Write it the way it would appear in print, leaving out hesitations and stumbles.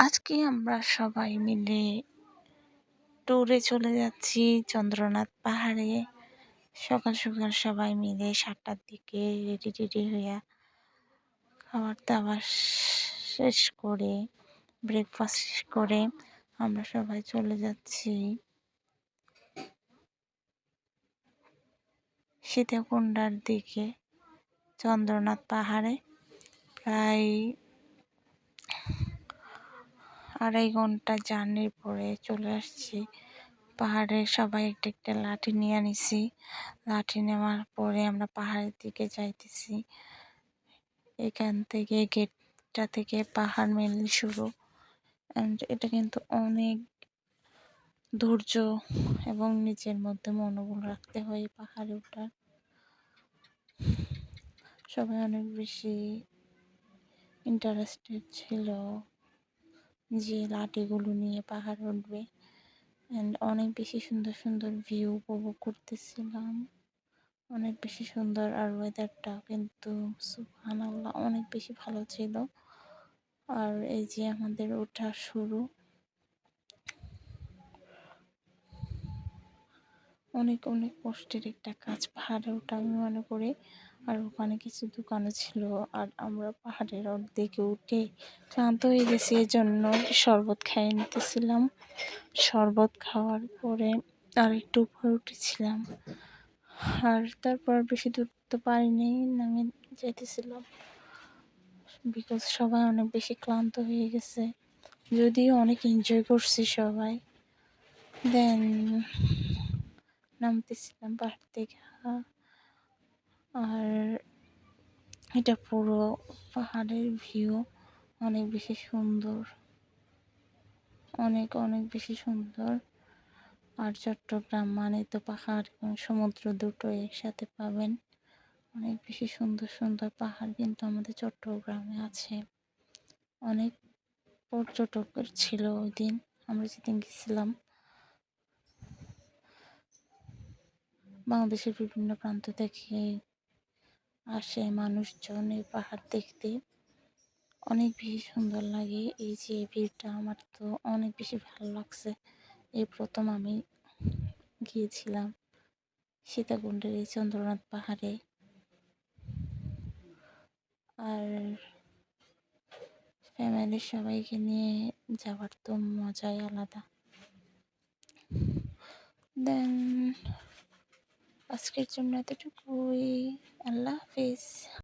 আজকে আমরা সবাই মিলে ট্যুরে চলে যাচ্ছি চন্দ্রনাথ পাহাড়ে। সকাল সকাল সবাই মিলে ৭টার দিকে রেডি হইয়া খাবার দাবার শেষ করে ব্রেকফাস্ট করে আমরা সবাই চলে যাচ্ছি সীতাকুণ্ডার দিকে চন্দ্রনাথ পাহাড়ে। প্রায় ২.৫ ঘন্টা জার্নির পরে চলে আসছি পাহাড়ে। সবাই একটা একটা লাঠি নিয়ে নিছি। লাঠি নেওয়ার পরে আমরা পাহাড়ের দিকে যাইতেছি। এখান থেকে গেটটা থেকে পাহাড় মেনলি শুরু। এটা কিন্তু অনেক ধৈর্য এবং নিজের মধ্যে মনোবল রাখতে হয় পাহাড়ে ওঠার। সবাই অনেক বেশি ইন্টারেস্টেড ছিল যে লাঠিগুলো নিয়ে পাহাড়ে উঠবে। অনেক বেশি সুন্দর সুন্দর ভিউ উপভোগ করতেছিলাম, অনেক বেশি সুন্দর। আর ওয়েদারটা কিন্তু সুবহানাল্লাহ অনেক বেশি ভালো ছিল। আর এই যে আমাদের ওঠা শুরু, অনেক অনেক কষ্টের একটা কাজ পাহাড়ে ওঠা আমি মনে করি। আর ওখানে কিছু দোকানও ছিল। আর আমরা পাহাড়ের অর্ধেকে উঠে ক্লান্ত হয়ে গেছি, এই জন্য শরবত খাইয়ে নিতেছিলাম। শরবত খাওয়ার পরে আর একটু উপরে উঠেছিলাম। আর তারপর বেশি দূর তো পারিনি, নামে যেতেছিলাম বিকজ সবাই অনেক বেশি ক্লান্ত হয়ে গেছে। যদিও অনেক এনজয় করছি সবাই। দেন নামতেছিলাম পাহাড় থেকে। আর এটা পুরো পাহাড়ের ভিউ অনেক বেশি সুন্দর, অনেক অনেক বেশি সুন্দর। আর চট্টগ্রাম মানে তো পাহাড় এবং সমুদ্র দুটোই একসাথে পাবেন। অনেক বেশি সুন্দর সুন্দর পাহাড় কিন্তু আমাদের চট্টগ্রামে আছে। অনেক পর্যটক ছিল ওই দিন, আমরা যেদিন গেছিলাম। বাংলাদেশের বিভিন্ন প্রান্ত থেকে আসে মানুষজন এই পাহাড় দেখতে। অনেক বেশি সুন্দর লাগে এই যে ভিউটা, আমার তো অনেক বেশি ভালো লাগছে। এই প্রথম আমি গিয়েছিলাম সীতাকুণ্ডের এই চন্দ্রনাথ পাহাড়ে। আর ফ্যামিলির সবাইকে নিয়ে যাওয়ার তো মজাই আলাদা। দেন আজকের জন্য এতটুকুই। আল্লাহ হাফিজ।